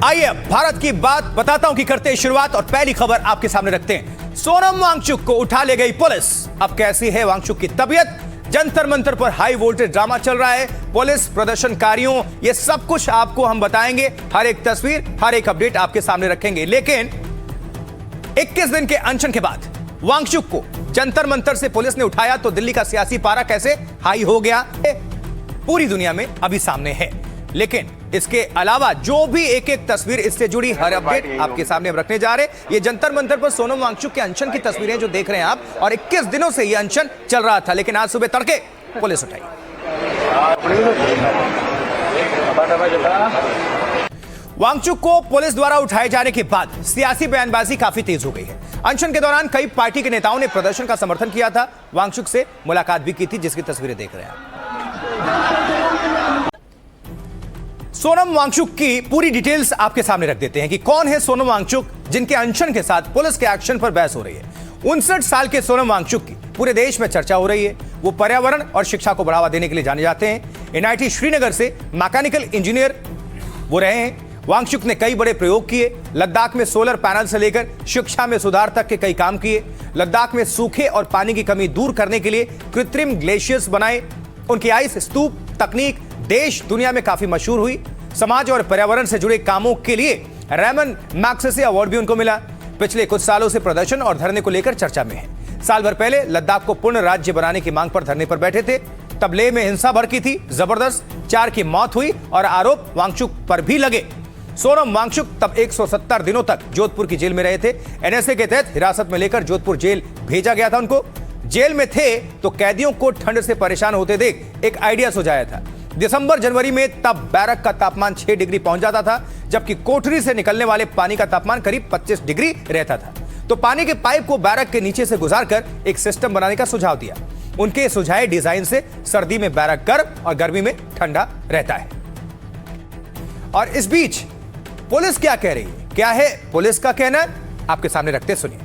आइए भारत की बात बताता हूं कि करते हैं शुरुआत और पहली खबर आपके सामने रखते हैं। सोनम वांगचुक को उठा ले गई पुलिस। अब कैसी है वांगचुक की तबीयत? जंतर मंतर पर हाई वोल्टेज ड्रामा चल रहा है, पुलिस प्रदर्शनकारियों, ये सब कुछ आपको हम बताएंगे। हर एक तस्वीर, हर एक अपडेट आपके सामने रखेंगे। लेकिन 21 दिन के अनशन के बाद वांगचुक को जंतर मंतर से पुलिस ने उठाया तो दिल्ली का सियासी पारा कैसे हाई हो गया पूरी दुनिया में अभी सामने है। लेकिन इसके अलावा जो भी एक एक तस्वीर इससे जुड़ी हर अपडेट आपके सामने हम रखने जा रहे हैं। ये जंतर मंतर पर सोनम वांगचुक के अनशन की तस्वीरें जो देख रहे हैं आप, और 21 दिनों से ये अनशन चल रहा था, लेकिन आज सुबह तड़के पुलिस उठाई। वांगचुक को पुलिस द्वारा उठाए जाने के बाद सियासी बयानबाजी काफी तेज हो गई है। अनशन के दौरान कई पार्टी के नेताओं ने प्रदर्शन का समर्थन किया था, वांगचुक से मुलाकात भी की थी, जिसकी तस्वीरें देख रहे हैं। सोनम वांगचुक की पूरी डिटेल्स आपके सामने रख देते हैं कि कौन है सोनम वांगचुक जिनके अनशन के साथ पुलिस के एक्शन पर बहस हो रही है। 59 साल के सोनम वांगचुक की पूरे देश में चर्चा हो रही है। वो पर्यावरण और शिक्षा को बढ़ावा देने के लिए जाने जाते हैं। एनआईटी श्रीनगर से मैकेनिकल इंजीनियर वो रहे हैं। वांगचुक ने कई बड़े प्रयोग किए। लद्दाख में सोलर पैनल से लेकर शिक्षा में सुधार तक के कई काम किए। लद्दाख में सूखे और पानी की कमी दूर करने के लिए कृत्रिम ग्लेशियर्स बनाए। उनकी आइस स्तूप तकनीक देश दुनिया में काफी मशहूर हुई। समाज और पर्यावरण से जुड़े कामों के लिए रेमन मैग्सेसे अवार्ड भी उनको मिला। पिछले कुछ सालों से प्रदर्शन और धरने को लेकर चर्चा में है। साल भर पहले लद्दाख को पूर्ण राज्य बनाने की मांग पर धरने पर बैठे थे। तब लेह में हिंसा भड़की थी, जबरदस्त 4 की मौत हुई और आरोप वांगचुक पर भी लगे। सोनम वांगचुक तब 170 दिनों तक जोधपुर की जेल में रहे थे। एनएसए के तहत हिरासत में लेकर जोधपुर जेल भेजा गया था उनको। जेल में थे तो कैदियों को ठंड से परेशान होते देख एक आइडिया सुझाया था। दिसंबर जनवरी में तब बैरक का तापमान 6 डिग्री पहुंच जाता था, जबकि कोठरी से निकलने वाले पानी का तापमान करीब 25 डिग्री रहता था। तो पानी के पाइप को बैरक के नीचे से गुजारकर एक सिस्टम बनाने का सुझाव दिया। उनके सुझाए डिजाइन से सर्दी में बैरक गर्म और गर्मी में ठंडा रहता है। और इस बीच पुलिस क्या कह रही है, क्या है पुलिस का कहना, आपके सामने रखते सुनिए।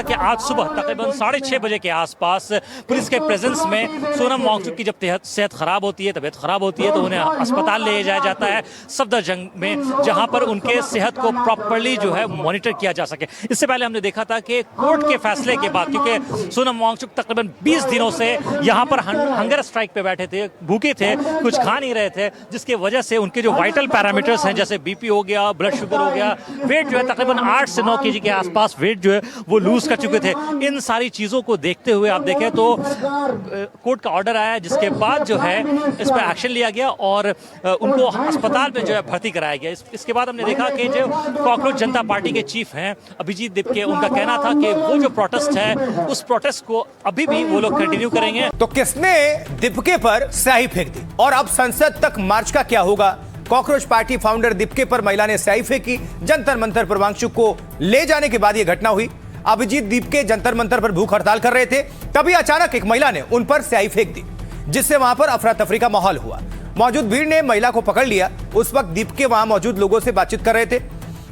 कि आज सुबह तकरीबन 6:30 बजे के आसपास पुलिस के प्रेजेंस में सोनम वांगचुक की जब सेहत खराब होती है, तबीयत खराब होती है, तो उन्हें अस्पताल ले जाया जाता है सफदरजंग में, जहां पर उनके सेहत को प्रॉपर्ली जो है मॉनिटर किया जा सके। इससे पहले हमने देखा था कि कोर्ट के फैसले के बाद, क्योंकि सोनम वांगचुक तकरीबन 20 दिनों से यहाँ पर हंगर स्ट्राइक पे बैठे थे, भूखे थे, कुछ खा नहीं रहे थे, जिसकी वजह से उनके जो वाइटल पैरामीटर्स हैं, जैसे बीपी हो गया, ब्लड शुगर हो गया, वेट जो है तकरीबन 8 से 9 केजी के आसपास वेट जो है वो लूज कर चुके थे। इन सारी चीजों को देखते हुए आप देखें तो कोर्ट का ऑर्डर आया, जिसके बाद जो है इस पर एक्शन लिया गया और उनको अस्पताल में जो है भर्ती कराया गया। इसके बाद हमने देखा कि जो कॉकरोच जनता पार्टी के चीफ हैं अभिजीत दिपके, उनका कहना था कि वो जो प्रोटेस्ट है उस प्रोटेस्ट को अभी भी वो लोग कंटिन्यू करेंगे। तो किसने दिपके पर स्याही फेंक दी और अब संसद तक मार्च का क्या होगा? कॉकरोच पार्टी फाउंडर दिपके पर महिला ने स्याही फेंकी। जंतर मंतर पर वांगचुक को ले जाने के बाद यह घटना हुई। अभिजीत दिपके जंतर मंतर पर भूख हड़ताल कर रहे थे, तभी अचानक एक महिला ने उन पर स्याही फेंक दी, जिससे वहां पर अफरा तफरी का माहौल हुआ। मौजूद भीड़ ने महिला को पकड़ लिया। उस वक्त दिपके वहां मौजूद लोगों से बातचीत कर रहे थे।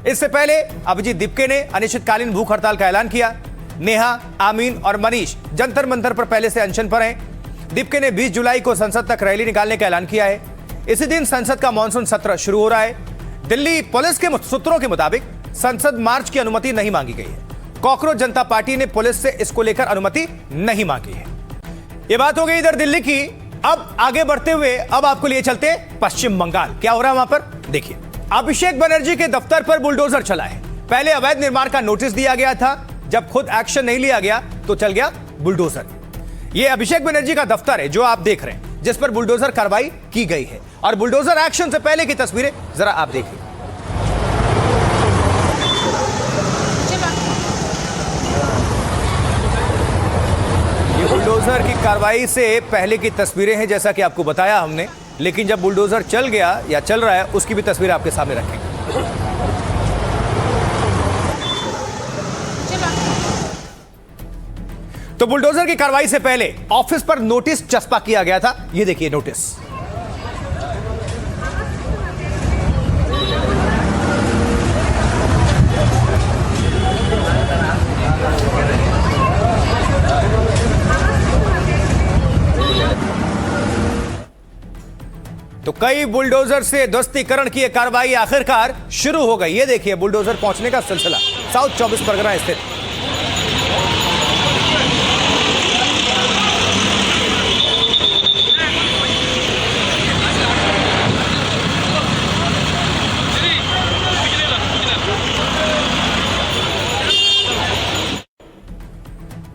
इससे पहले अभिजीत दिपके ने अनिश्चितकालीन भूख हड़ताल का ऐलान किया। नेहा, आमीन और मनीष जंतर मंतर पर पहले से अनशन पर हैं। दिपके ने 20 जुलाई को संसद तक रैली निकालने का ऐलान किया है। इसी दिन संसद का मॉनसून सत्र शुरू हो रहा है। दिल्ली पुलिस के सूत्रों के मुताबिक संसद मार्च की अनुमति नहीं मांगी गई है। कॉकरोच जनता पार्टी ने पुलिस से इसको लेकर अनुमति नहीं मांगी है। यह बात हो गई इधर दिल्ली की। अब आगे बढ़ते हुए अब आपको लिए चलते पश्चिम बंगाल। क्या हो रहा है वहां पर देखिए। अभिषेक बनर्जी के दफ्तर पर बुलडोजर चला है। पहले अवैध निर्माण का नोटिस दिया गया था, जब खुद एक्शन नहीं लिया गया तो चल गया बुलडोजर। यह अभिषेक बनर्जी का दफ्तर है जो आप देख रहे हैं, जिस पर बुलडोजर कार्रवाई की गई है। और बुलडोजर एक्शन से पहले की तस्वीरें जरा आप देखिए। बुलडोजर की कार्रवाई से पहले की तस्वीरें हैं, जैसा कि आपको बताया हमने। लेकिन जब बुलडोजर चल गया या चल रहा है, उसकी भी तस्वीर आपके सामने रखेंगे। तो बुलडोजर की कार्रवाई से पहले ऑफिस पर नोटिस चस्पा किया गया था। ये देखिए नोटिस। तो कई बुलडोजर से ध्वस्तीकरण की यह कार्रवाई आखिरकार शुरू हो गई। ये देखिए बुलडोजर पहुंचने का सिलसिला साउथ 24 परगना स्थित।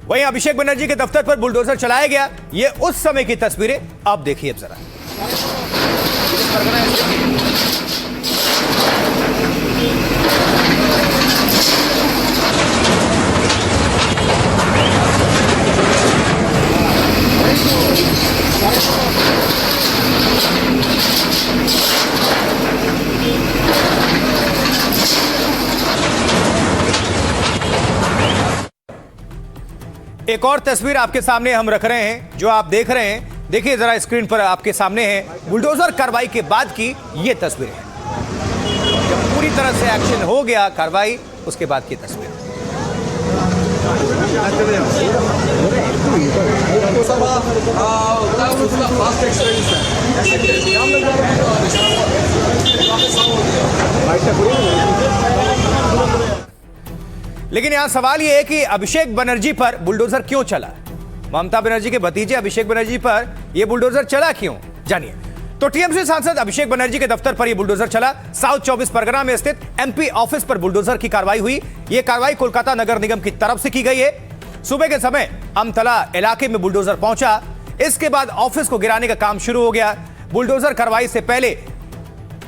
वहीं अभिषेक बनर्जी के दफ्तर पर बुलडोजर चलाया गया। ये उस समय की तस्वीरें आप देखिए अब जरा। एक और तस्वीर आपके सामने हम रख रहे हैं, जो आप देख रहे हैं। देखिए जरा स्क्रीन पर आपके सामने है बुलडोजर कार्रवाई के बाद की ये तस्वीरें हैं। जब पूरी तरह से एक्शन हो गया कार्रवाई, उसके बाद की तस्वीर। लेकिन यहां सवाल यह है कि अभिषेक बनर्जी पर बुलडोजर क्यों चला? ममता बनर्जी के भतीजे अभिषेक बनर्जी पर यह बुलडोजर चला क्यों, जानिए। तो टीएमसी सांसद अभिषेक बनर्जी के दफ्तर पर यह बुलडोजर चला। साउथ 24 परगना में स्थित एमपी ऑफिस पर बुलडोजर की कार्रवाई हुई। यह कार्रवाई कोलकाता नगर निगम की तरफ से की गई है। सुबह के समय अमतला इलाके में बुलडोजर पहुंचा। इसके बाद ऑफिस को गिराने का काम शुरू हो गया। बुलडोजर कार्रवाई से पहले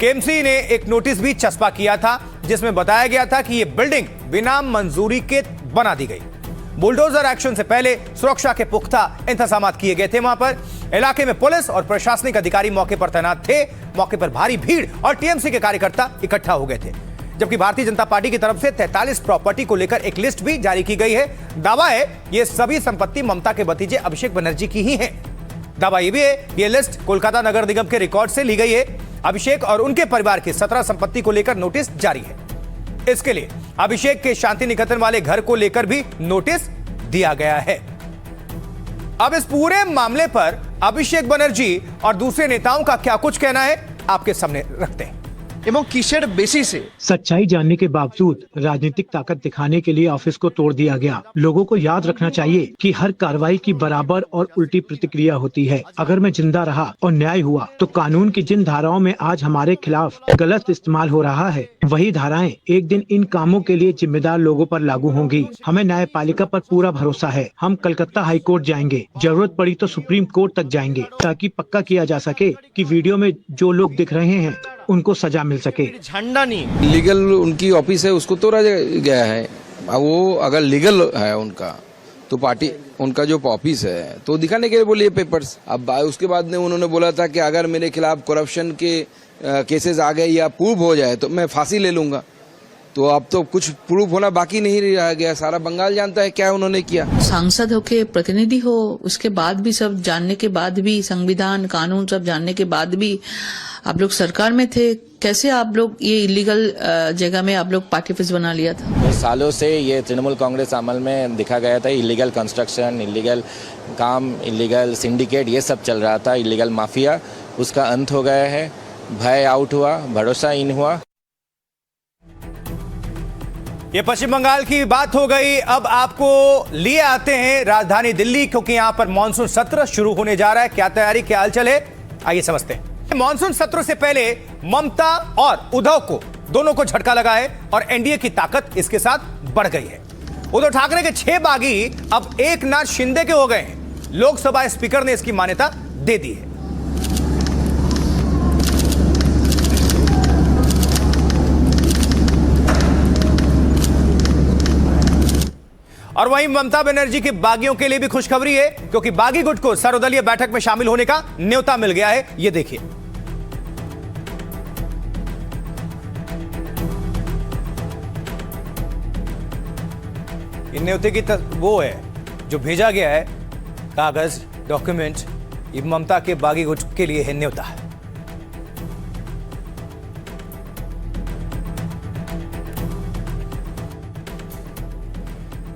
केएमसी ने एक नोटिस भी चस्पा किया था, जिसमें बताया गया था कि यह बिल्डिंग बिना मंजूरी के बना दी गई। बुलडोजर एक्शन से पहले सुरक्षा के पुख्ता इंतजाम किए गए थे। वहां पर इलाके में पुलिस और प्रशासनिक अधिकारी मौके पर तैनात थे। मौके पर भारी भीड़ और टीएमसी के कार्यकर्ता इकट्ठा हो गए थे। जबकि भारतीय जनता पार्टी की तरफ से 43 प्रॉपर्टी को लेकर एक लिस्ट भी जारी की गई है। दावा है ये सभी संपत्ति ममता के भतीजे अभिषेक बनर्जी की ही है। दावा यह भी है ये लिस्ट कोलकाता नगर निगम के रिकॉर्ड से ली गई है। अभिषेक और उनके परिवार की 17 संपत्ति को लेकर नोटिस जारी है। इसके लिए अभिषेक के शांति निकेतन वाले घर को लेकर भी नोटिस दिया गया है। अब इस पूरे मामले पर अभिषेक बनर्जी और दूसरे नेताओं का क्या कुछ कहना है, आपके सामने रखते हैं। এবং কিসের বেসিসে सच्चाई जानने के बावजूद राजनीतिक ताकत दिखाने के लिए ऑफिस को तोड़ दिया गया। लोगों को याद रखना चाहिए कि हर कार्रवाई की बराबर और उल्टी प्रतिक्रिया होती है। अगर मैं जिंदा रहा और न्याय हुआ तो कानून की जिन धाराओं में आज हमारे खिलाफ गलत इस्तेमाल हो रहा है, वही धाराएं एक दिन इन कामों के लिए जिम्मेदार लोगों पर लागू होंगी। हमें न्यायपालिका पर पूरा भरोसा है। हम कलकत्ता हाई कोर्ट जाएंगे, जरूरत पड़ी तो सुप्रीम कोर्ट तक जाएंगे, ताकि पक्का किया जा सके कि वीडियो में जो लोग दिख रहे हैं उनको सजा मिल सके। ঝান্ডা নিয়ে लीगल उनकी ऑफिस है, उसको तोड़ा गया है। अब वो अगर लीगल है उनका तो पार्टी उनका जो ऑफिस है तो दिखाने के लिए बोलिए पेपर्स। अब उसके बाद में उन्होंने बोला था कि अगर मेरे खिलाफ करप्शन के केसेस आ गए या प्रूव हो जाए तो मैं फांसी ले लूंगा। तो अब तो कुछ प्रूफ होना बाकी नहीं रह गया। सारा बंगाल जानता है क्या उन्होंने किया। सांसद हो के प्रतिनिधि हो, उसके बाद भी सब जानने के बाद भी, संविधान कानून सब जानने के बाद भी आप लोग सरकार में थे। कैसे आप लोग ये इलीगल जगह में आप लोग पार्टी ऑफिस बना लिया था? सालों से ये तृणमूल कांग्रेस अमल में दिखा गया था। इलीगल कंस्ट्रक्शन, इलीगल काम, इलीगल सिंडिकेट, ये सब चल रहा था। इलीगल माफिया, उसका अंत हो गया है। भय आउट हुआ, भरोसा इन हुआ। ये पश्चिम बंगाल की बात हो गई। अब आपको लिए आते हैं राजधानी दिल्ली, क्योंकि यहां पर मानसून सत्र शुरू होने जा रहा है। क्या तैयारी, क्या हालचाल है, आइए समझते हैं। मानसून सत्र से पहले ममता और उद्धव को दोनों को झटका लगा है और एनडीए की ताकत इसके साथ बढ़ गई है। उद्धव ठाकरे के 6 बागी अब एकनाथ शिंदे के हो गए हैं। लोकसभा स्पीकर ने इसकी मान्यता दे दी है। और वहीं ममता बनर्जी के बागियों के लिए भी खुशखबरी है, क्योंकि बागी गुट को सर्वदलीय बैठक में शामिल होने का न्योता मिल गया है। ये देखिए, इन न्योते की वो है जो भेजा गया है, कागज, डॉक्यूमेंट, ये ममता के बागी गुट के लिए है न्योता।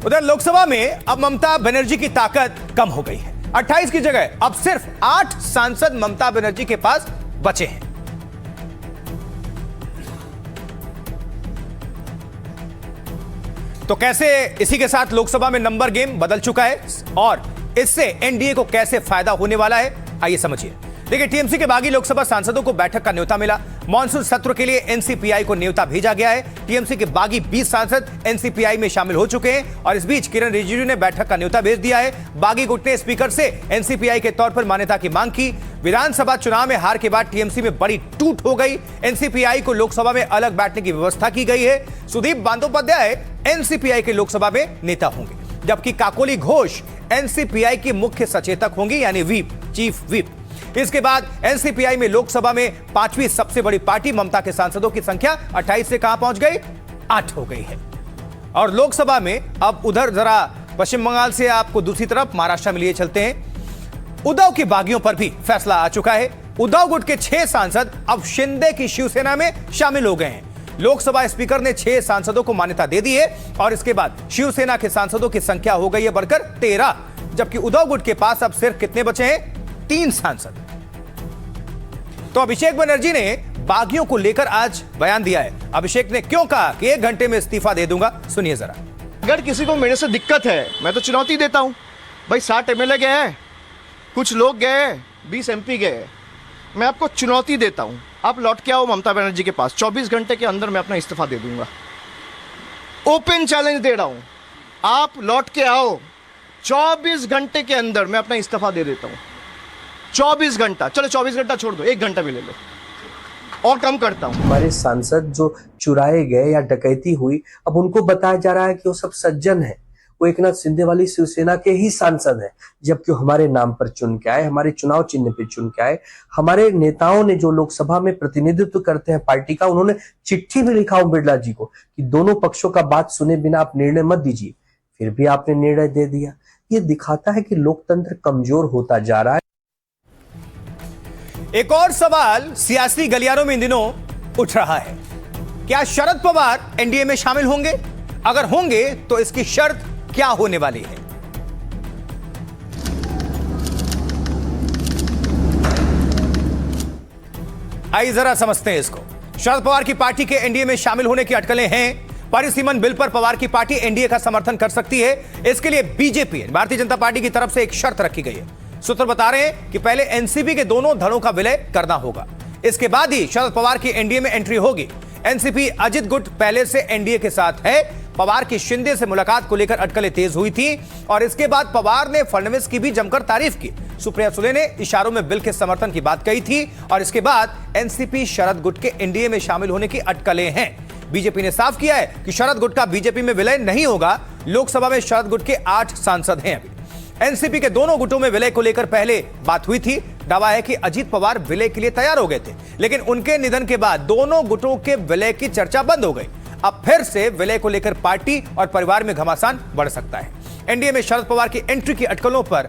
उधर लोकसभा में अब ममता बनर्जी की ताकत कम हो गई है। 28 की जगह अब सिर्फ 8 सांसद ममता बनर्जी के पास बचे हैं। तो कैसे इसी के साथ लोकसभा में नंबर गेम बदल चुका है और इससे एनडीए को कैसे फायदा होने वाला है, आइए समझिए। देखिए, टीएमसी के बागी लोकसभा सांसदों को बैठक का न्योता मिला। मॉनसून सत्र के लिए एनसीपीआई को न्योता भेजा गया है। टीएमसी के बागी 20 सांसद एनसीपीआई में शामिल हो चुके हैं और इस बीच किरण रिजिजू ने बैठक का न्योता भेज दिया है। बागी गुट ने स्पीकर से एनसीपीआई के तौर पर मान्यता की मांग की। विधानसभा चुनाव में हार के बाद टीएमसी में बड़ी टूट हो गई। एनसीपीआई को लोकसभा में अलग बैठने की व्यवस्था की गई है। सुदीप बंदोपाध्याय एनसीपीआई के लोकसभा में नेता होंगे, जबकि काकोली घोष एनसीपीआई की मुख्य सचेतक होंगी, यानी व्हीप, चीफ व्हीप। इसके बाद एनसीपीआई में लोकसभा में 5वीं सबसे बड़ी पार्टी ममता के सांसदों की संख्या 28 से कहां पहुंच गई, 8 हो गई है। और लोकसभा में अब उधर जरा पश्चिम बंगाल से आपको दूसरी तरफ महाराष्ट्र में लिए चलते हैं। उद्धव की बागियों पर भी फैसला आ चुका है। उद्धव गुट के 6 सांसद अब शिंदे की शिवसेना में शामिल हो गए हैं। लोकसभा स्पीकर ने 6 सांसदों को मान्यता दे दी है और इसके बाद शिवसेना के सांसदों की संख्या हो गई है बढ़कर 13, जबकि उद्धव गुट के पास अब सिर्फ कितने बचे हैं, 3 सांसद। तो अभिषेक बनर्जी ने बागियों को लेकर आज बयान दिया है। अभिषेक ने क्यों कहा कि 1 घंटे में इस्तीफा दे दूंगा, सुनिए जरा। अगर किसी को मेरे से दिक्कत है, मैं तो चुनौती देता हूं भाई। 60 एमएलए गए हैं, कुछ लोग गए, 20 एमपी गए, मैं आपको चुनौती देता हूं, आप लौट के आओ ममता बनर्जी के पास। 24 घंटे के अंदर मैं अपना इस्तीफा दे दूंगा। ओपन चैलेंज दे रहा हूं, आप लौट के आओ, 24 घंटे के अंदर मैं अपना इस्तीफा दे देता हूं। 24 घंटा, चलो 24 घंटा छोड़ दो, 1 घंटा भी ले लो और कम करता हूं। हमारे सांसद जो चुराए गए या डकैती हुई, अब उनको बताया जा रहा है कि वो सब सज्जन है, वो एकनाथ शिंदे वाली शिवसेना के ही सांसद हैं, जबकि हमारे नाम पर चुन के आए, हमारे चुनाव चिन्ह पे चुन के आए। हमारे नेताओं ने जो लोकसभा में प्रतिनिधित्व करते हैं पार्टी का, उन्होंने चिट्ठी भी लिखा ओम बिरला जी को कि दोनों पक्षों का बात सुने बिना आप निर्णय मत दीजिए, फिर भी आपने निर्णय दे दिया। ये दिखाता है कि लोकतंत्र कमजोर होता जा रहा है। एक और सवाल सियासी गलियारों में इन दिनों उठ रहा है, क्या शरद पवार एनडीए में शामिल होंगे? अगर होंगे तो इसकी शर्त क्या होने वाली है? आइए जरा समझते हैं इसको। शरद पवार की पार्टी के एनडीए में शामिल होने की अटकलें हैं। परिसीमन बिल पर पवार की पार्टी एनडीए का समर्थन कर सकती है। इसके लिए बीजेपी, भारतीय जनता पार्टी की तरफ से एक शर्त रखी गई है। सूत्र बता रहे हैं कि पहले एनसीपी के दोनों दलों का विलय करना होगा, इसके बाद ही शरद पवार की एनडीए में एंट्री होगी। एनसीपी अजित गुट पहले से एनडीए के साथ है। पवार की शिंदे से मुलाकात को लेकर अटकलें तेज हुई थी और इसके बाद पवार ने फडणवीस की भी जमकर तारीफ की। सुप्रिया सुले ने इशारों में बिल के समर्थन की बात कही थी और इसके बाद एनसीपी शरद गुट के एनडीए में शामिल होने की अटकलें हैं। बीजेपी ने साफ किया है कि शरद गुट का बीजेपी में विलय नहीं होगा। लोकसभा में शरद गुट के 8 सांसद हैं। अभी एनसीपी के दोनों गुटों में विलय को लेकर पहले बात हुई थी। दावा है कि अजीत पवार विलय के लिए तैयार हो गए थे, लेकिन उनके निधन के बाद दोनों गुटों के विलय की चर्चा बंद हो गई। अब फिर से विलय को लेकर पार्टी और परिवार में घमासान बढ़ सकता है। एनडीए में शरद पवार की एंट्री की अटकलों पर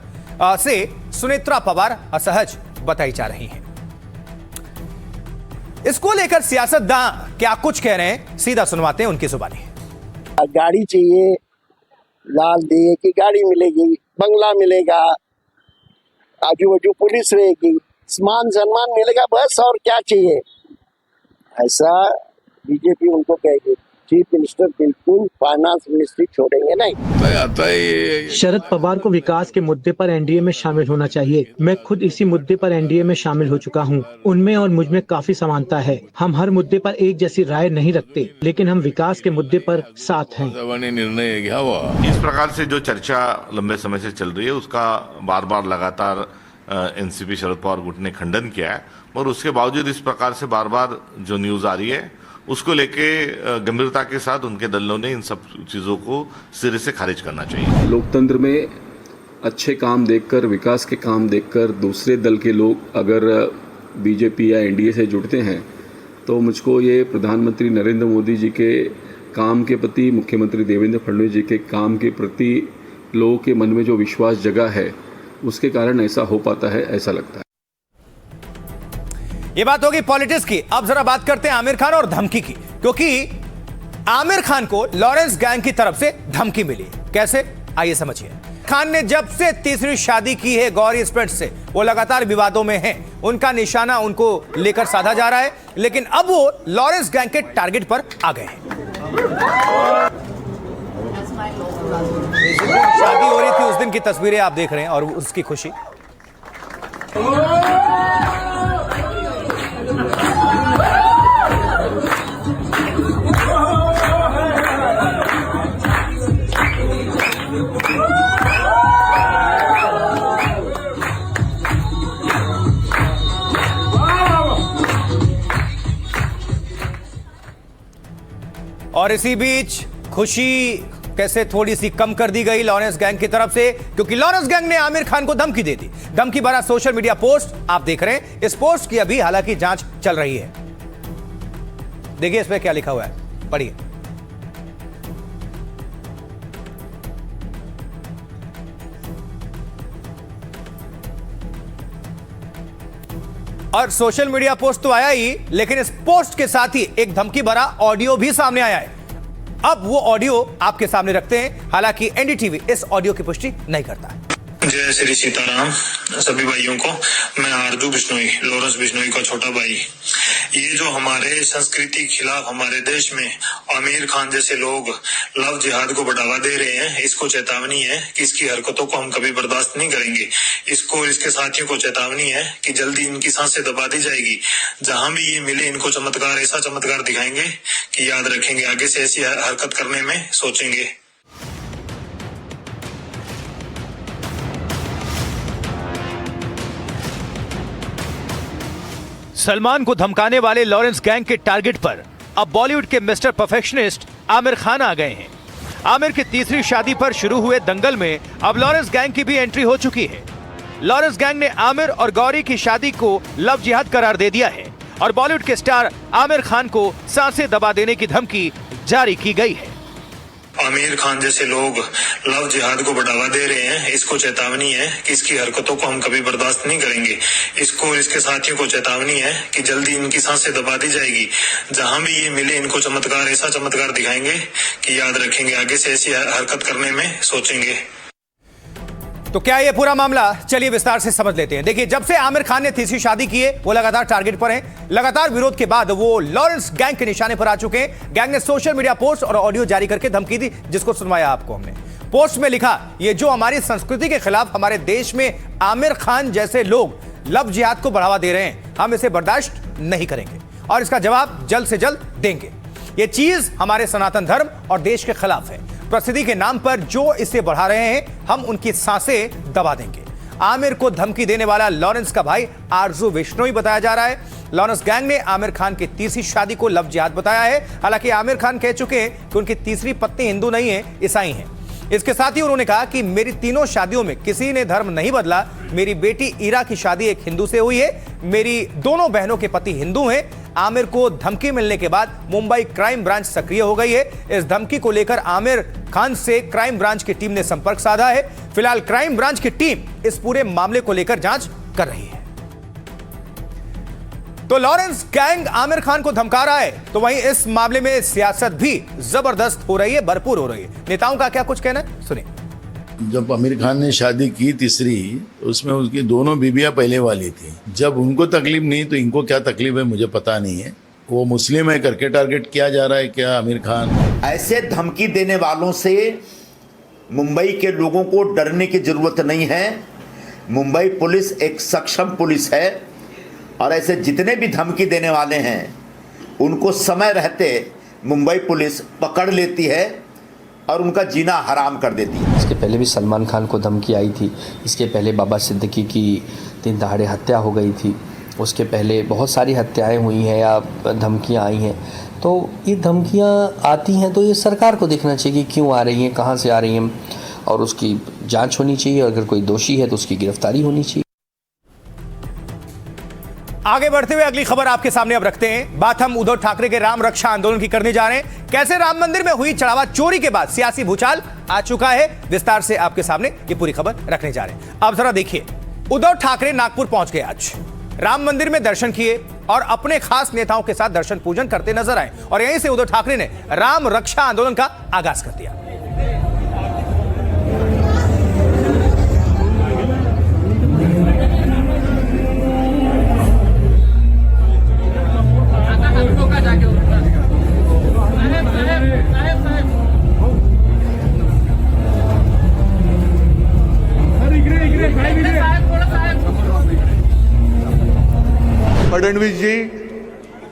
से सुनेत्रा पवार असहज बताई जा रही हैं। इसको लेकर सियासतदान क्या कुछ कह रहे हैं, सीधा सुनवाते हैं उनकी जुबानी। गाड़ी चाहिए, लाल दिए की गाड़ी मिलेगी, बंगला मिलेगा, आजू बाजू पुलिस रहेगी, मान सम्मान मिलेगा, बस और क्या चाहिए। ऐसा बीजेपी उनको कहेगी। चीफ मिनिस्टर बिल्कुल फाइनेंस मिनिस्ट्री छोड़ेंगे नहीं। शरद पवार को विकास के मुद्दे पर एनडीए में शामिल होना चाहिए। मैं खुद इसी मुद्दे पर एनडीए में शामिल हो चुका हूं। उनमें और मुझ में काफी समानता है। हम हर मुद्दे पर एक जैसी राय नहीं रखते, लेकिन हम विकास के मुद्दे पर साथ हैं। निर्णय इस प्रकार से जो चर्चा लंबे समय से चल रही है, उसका बार बार लगातार एनसीपी शरद पवार गुट ने खंडन किया है, और उसके बावजूद इस प्रकार से बार बार जो न्यूज आ रही है, उसको लेके गंभीरता के साथ उनके दलों ने इन सब चीज़ों को सिरे से खारिज करना चाहिए। लोकतंत्र में अच्छे काम देखकर, विकास के काम देखकर दूसरे दल के लोग अगर बीजेपी या एनडीए से जुड़ते हैं, तो मुझको ये प्रधानमंत्री नरेंद्र मोदी जी के काम के प्रति, मुख्यमंत्री देवेंद्र फडणवीस जी के काम के प्रति लोगों के मन में जो विश्वास जगा है, उसके कारण ऐसा हो पाता है, ऐसा लगता है। ये बात होगी पॉलिटिक्स की। अब जरा बात करते हैं आमिर खान और धमकी की, क्योंकि आमिर खान को लॉरेंस गैंग की तरफ से धमकी मिली। कैसे, आइए समझिए। खान ने जब से तीसरी शादी की है गौरी स्प्रेड से, वो लगातार विवादों में हैं। उनका निशाना उनको लेकर साधा जा रहा है, लेकिन अब वो लॉरेंस गैंग के टारगेट पर आ गए हैं। जिस दिन शादी हो रही थी उस दिन की तस्वीरें आप देख रहे हैं और उसकी खुशी। और इसी बीच खुशी कैसे थोड़ी सी कम कर दी गई लॉरेंस गैंग की तरफ से, क्योंकि लॉरेंस गैंग ने आमिर खान को धमकी दे दी। धमकी भरा सोशल मीडिया पोस्ट आप देख रहे हैं। इस पोस्ट की अभी हालांकि जांच चल रही है। देखिए इस पे क्या लिखा हुआ है, पढ़िए। और सोशल मीडिया पोस्ट तो आया ही, लेकिन इस पोस्ट के साथ ही एक धमकी भरा ऑडियो भी सामने आया है। अब वो ऑडियो आपके सामने रखते हैं। हालांकि एनडीटीवी इस ऑडियो की पुष्टि नहीं करता। जय श्री सीताराम सभी भाइयों को। मैं आरजू बिश्नोई, लॉरेंस बिश्नोई का छोटा भाई। ये जो हमारे संस्कृति के खिलाफ हमारे देश में आमिर खान जैसे लोग लव जिहाद को बढ़ावा दे रहे हैं, इसको चेतावनी है कि इसकी हरकतों को हम कभी बर्दाश्त नहीं करेंगे। इसको इसके साथियों को चेतावनी है कि जल्दी इनकी सांसें दबा दी जाएगी। जहां भी ये मिले इनको चमत्कार, ऐसा चमत्कार दिखाएंगे कि याद रखेंगे, आगे से ऐसी हरकत करने में सोचेंगे। सलमान को धमकाने वाले लॉरेंस गैंग के टारगेट पर अब बॉलीवुड के मिस्टर परफेक्शनिस्ट आमिर खान आ गए हैं। आमिर की तीसरी शादी पर शुरू हुए दंगल में अब लॉरेंस गैंग की भी एंट्री हो चुकी है। लॉरेंस गैंग ने आमिर और गौरी की शादी को लव जिहाद करार दे दिया है और बॉलीवुड के स्टार आमिर खान को सांसें दबा देने की धमकी जारी की गई है। आमिर खान जैसे लोग लव जिहाद को बढ़ावा दे रहे हैं, इसको चेतावनी है कि इसकी हरकतों को हम कभी बर्दाश्त नहीं करेंगे। इसको इसके साथियों को चेतावनी है कि जल्दी इनकी सांसें दबा दी जाएगी। जहां भी ये मिले इनको चमत्कार, ऐसा चमत्कार दिखाएंगे कि याद रखेंगे, आगे से ऐसी हरकत करने में सोचेंगे। तो क्या ये पूरा मामला, चलिए विस्तार से समझ लेते हैं। देखिए, जब से आमिर खान ने तीसरी शादी की है वो लगातार टारगेट पर हैं। लगातार विरोध के बाद वो लॉरेंस गैंग के निशाने पर आ चुके हैं। गैंग ने सोशल मीडिया पोस्ट और ऑडियो जारी करके धमकी दी, जिसको सुनवाया आपको हमने। पोस्ट में लिखा, ये जो हमारी संस्कृति के खिलाफ हमारे देश में आमिर खान जैसे लोग लव जिहाद को बढ़ावा दे रहे हैं, हम इसे बर्दाश्त नहीं करेंगे और इसका जवाब जल्द से जल्द देंगे। ये चीज हमारे सनातन धर्म और देश के खिलाफ है। प्रसिद्धि के नाम पर जो इसे बढ़ा रहे हैं, हम उनकी सांसें दबा देंगे। आमिर को धमकी देने वाला लॉरेंस का भाई आरजू बिश्नोई बताया जा रहा है। लॉरेंस गैंग ने आमिर खान की तीसरी शादी को लव जिहाद बताया है। हालांकि आमिर खान कह चुके हैं कि उनकी तीसरी पत्नी हिंदू नहीं है, ईसाई है। इसके साथ ही उन्होंने कहा कि मेरी तीनों शादियों में किसी ने धर्म नहीं बदला। मेरी बेटी ईरा की शादी एक हिंदू से हुई है। मेरी दोनों बहनों के पति हिंदू हैं। आमिर को धमकी मिलने के बाद मुंबई क्राइम ब्रांच सक्रिय हो गई है। इस धमकी को लेकर आमिर खान से क्राइम ब्रांच की टीम ने संपर्क साधा है। फिलहाल क्राइम ब्रांच की टीम इस पूरे मामले को लेकर जांच कर रही है। तो लॉरेंस गैंग आमिर खान को धमका रहा है, तो वहीं इस मामले में सियासत भी जबरदस्त हो रही है, भरपूर हो रही है। नेताओं का क्या कुछ कहना है, सुनिए। जब आमिर खान ने शादी की तीसरी, उसमें उसकी दोनों बीबियां पहले वाली थी। जब उनको तकलीफ नहीं तो इनको क्या तकलीफ है मुझे पता नहीं है। वो मुस्लिम है करके टारगेट किया जा रहा है क्या आमिर खान? ऐसे धमकी देने वालों से मुंबई के लोगों को डरने की जरूरत नहीं है। मुंबई पुलिस एक सक्षम पुलिस है और ऐसे जितने भी धमकी देने वाले हैं उनको समय रहते मुंबई पुलिस पकड़ लेती है और उनका जीना हराम कर देती है। इसके पहले भी सलमान खान को धमकी आई थी। इसके पहले बाबा सिद्दीकी की 3 दहाड़े हत्या हो गई थी। उसके पहले बहुत सारी हत्याएं हुई हैं या धमकियां आई हैं। तो ये धमकियां आती हैं तो ये सरकार को देखना चाहिए कि क्यों आ रही हैं, कहाँ से आ रही हैं, और उसकी जांच होनी चाहिए। अगर कोई दोषी है तो उसकी गिरफ्तारी होनी चाहिए। आगे बढ़ते हुए अगली खबर आपके सामने अब रखते हैं। बात हम उद्धव ठाकरे के राम रक्षा आंदोलन की करने जा रहे हैं। कैसे राम मंदिर में हुई चढ़ावा चोरी के बाद सियासी भूचाल आ चुका है, विस्तार से आपके सामने ये पूरी खबर रखने जा रहे हैं। अब जरा देखिए, उद्धव ठाकरे नागपुर पहुंच गए। आज राम मंदिर में दर्शन किए और अपने खास नेताओं के साथ दर्शन पूजन करते नजर आए और यहीं से उद्धव ठाकरे ने राम रक्षा आंदोलन का आगाज कर दिया।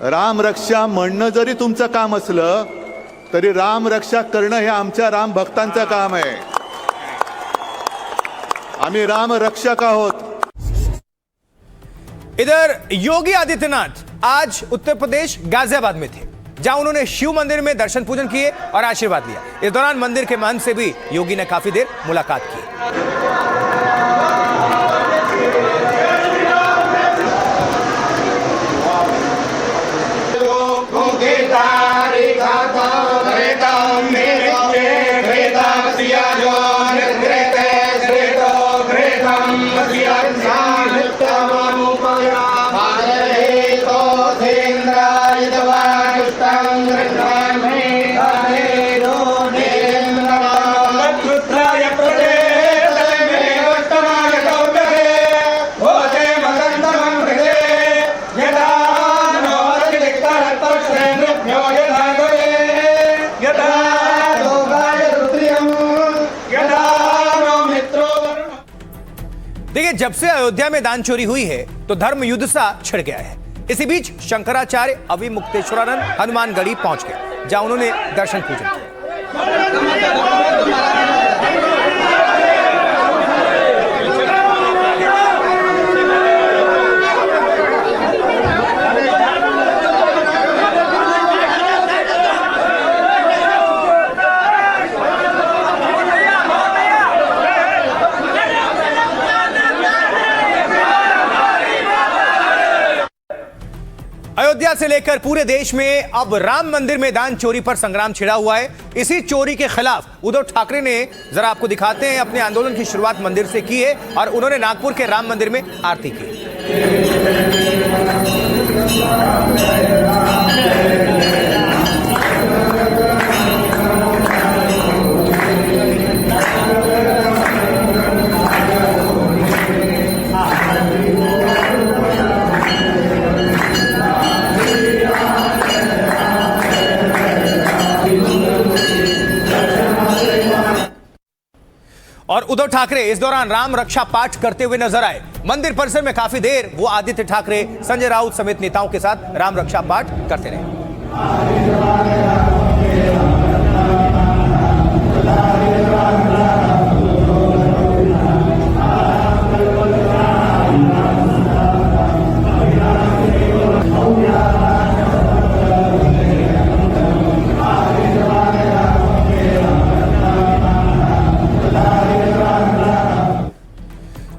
रामरक्षा म्हणणं जरी तुमचं काम असलं तरी रामरक्षा करणं हे आमच्या राम भक्तांचं काम आहे. आम्ही रामरक्षक आहोत. इधर योगी आदित्यनाथ आज उत्तर प्रदेश गाजियाबाद में थे, जहां उन्होंने शिव मंदिर में दर्शन पूजन किए और आशीर्वाद लिया. इस दौरान मंदिर के महंत से भी योगी ने काफी देर मुलाकात की. देखिए, जब से अयोध्या में दान चोरी हुई है तो धर्म युद्ध सा छिड़ गया है. इसी बीच शंकराचार्य अविमुक्तेश्वरानंद हनुमानगढ़ी पहुंच गए, जहां उन्होंने दर्शन पूजन किया. अयोध्या से लेकर पूरे देश में अब राम मंदिर में दान चोरी पर संग्राम छिड़ा हुआ है. इसी चोरी के खिलाफ उद्धव ठाकरे ने, जरा आपको दिखाते हैं, अपने आंदोलन की शुरुआत मंदिर से की है और उन्होंने नागपुर के राम मंदिर में आरती की. और उद्धव ठाकरे इस दौरान राम रक्षा पाठ करते हुए नजर आए. मंदिर परिसर में काफी देर वो आदित्य ठाकरे, संजय राउत समेत नेताओं के साथ राम रक्षा पाठ करते रहे.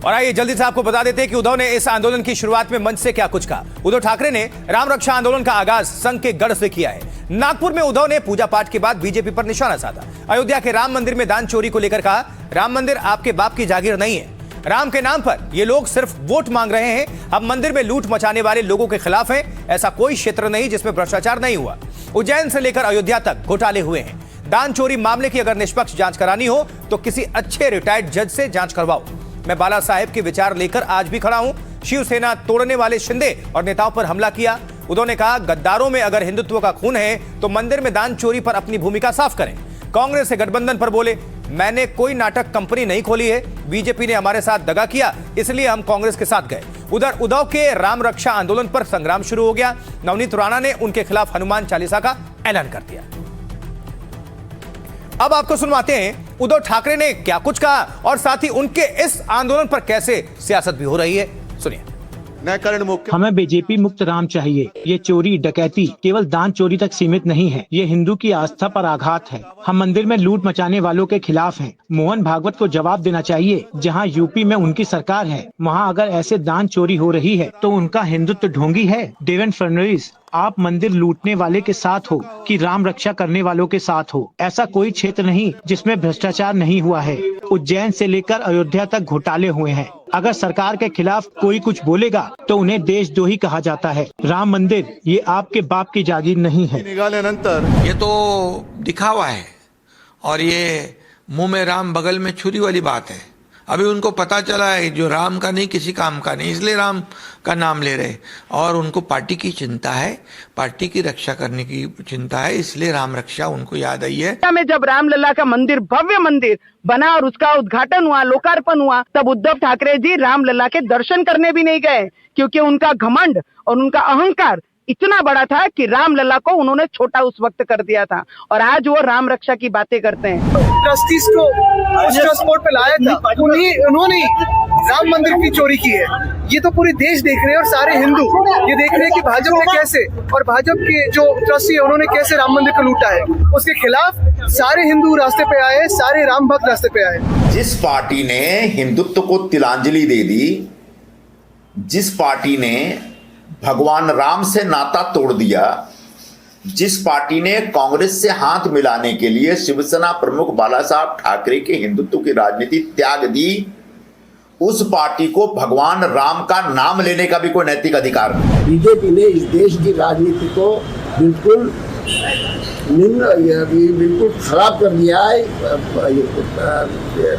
और आइए जल्दी से आपको बता देते हैं कि उद्धव ने इस आंदोलन की शुरुआत में मंच से क्या कुछ कहा. उद्धव ठाकरे ने राम रक्षा आंदोलन का आगाज संघ के गढ़ से किया है. नागपुर में उद्धव ने पूजा पाठ के बाद बीजेपी पर निशाना साधा. अयोध्या के राम मंदिर में दान चोरी को लेकर कहा, राम मंदिर आपके बाप की जागीर नहीं है. राम के नाम पर ये लोग सिर्फ वोट मांग रहे हैं. अब मंदिर में लूट मचाने वाले लोगों के खिलाफ हैं. ऐसा कोई क्षेत्र नहीं जिसमें भ्रष्टाचार नहीं हुआ. उज्जैन से लेकर अयोध्या तक घोटाले हुए हैं. दान चोरी मामले की अगर निष्पक्ष जांच करानी हो तो किसी अच्छे रिटायर्ड जज से जांच करवाओ. मैं बाला साहेब के विचार लेकर आज भी खड़ा हूं. शिवसेना तोड़ने वाले शिंदे और नेताओं पर हमला किया. उद्धव ने कहा, गद्दारों में अगर हिंदुत्व का खून है तो मंदिर में दान चोरी पर अपनी भूमिका साफ करें. कांग्रेस से गठबंधन पर बोले, मैंने कोई नाटक कंपनी नहीं खोली है. बीजेपी ने हमारे साथ दगा किया, इसलिए हम कांग्रेस के साथ गए. उधर उद्धव के राम रक्षा आंदोलन पर संग्राम शुरू हो गया. नवनीत राणा ने उनके खिलाफ हनुमान चालीसा का ऐलान कर दिया. अब आपको सुनवाते हैं उद्धव ठाकरे ने क्या कुछ कहा और साथ ही उनके इस आंदोलन पर कैसे सियासत भी हो रही है. सुनिए. हमें बीजेपी मुक्त राम चाहिए. ये चोरी डकैती केवल दान चोरी तक सीमित नहीं है. ये हिंदू की आस्था पर आघात है. हम मंदिर में लूट मचाने वालों के खिलाफ हैं. मोहन भागवत को जवाब देना चाहिए. जहां यूपी में उनकी सरकार है, वहां अगर ऐसे दान चोरी हो रही है तो उनका हिंदुत्व ढोंगी है. देवेंद्र फडणवीस, आप मंदिर लूटने वाले के साथ हो कि राम रक्षा करने वालों के साथ हो. ऐसा कोई क्षेत्र नहीं जिसमें भ्रष्टाचार नहीं हुआ है. उज्जैन से लेकर अयोध्या तक घोटाले हुए हैं. अगर सरकार के खिलाफ कोई कुछ बोलेगा तो उन्हें देशद्रोही कहा जाता है. राम मंदिर ये आपके बाप की जागीर नहीं है. ये तो दिखावा है और ये मुंह में राम बगल में छुरी वाली बात है. अभी उनको पता चला है जो राम का नहीं किसी काम का नहीं, इसलिए राम का नाम ले रहे. और उनको पार्टी की चिंता है, पार्टी की रक्षा करने की चिंता है, इसलिए राम रक्षा उनको याद आई है. में जब रामलला का मंदिर, भव्य मंदिर बना और उसका उद्घाटन हुआ, लोकार्पण हुआ, तब उद्धव ठाकरे जी रामलला के दर्शन करने भी नहीं गए, क्योंकि उनका घमंड और उनका अहंकार इतना बड़ा था कि रामलला को उन्होंने छोटा उस वक्त कर दिया था, और आज वो राम रक्षा की बातें करते हैं। ट्रस्टीज को उस ट्रस्ट बोर्ड पे लाया था, उन्होंने राम मंदिर की चोरी की है। ये तो पूरे देश देख रहे हैं और सारे हिंदू ये देख रहे हैं कि भाजपा ने कैसे, और भाजपा के जो ट्रस्टी है उन्होंने कैसे राम मंदिर को लूटा है। उसके खिलाफ सारे हिंदू रास्ते पे आए, सारे राम भक्त रास्ते पे आए। जिस पार्टी ने हिंदुत्व को तिलांजलि दे दी, जिस पार्टी ने भगवान राम से नाता तोड़ दिया, जिस पार्टी ने कांग्रेस से हाथ मिलाने के लिए शिवसेना प्रमुख बाला साहब ठाकरे के हिंदुत्व की राजनीति त्याग दी, उस पार्टी को भगवान राम का नाम लेने का भी कोई नैतिक अधिकार नहीं। बीजेपी ने इस देश की राजनीति को बिल्कुल बिल्कुल खराब कर दिया है,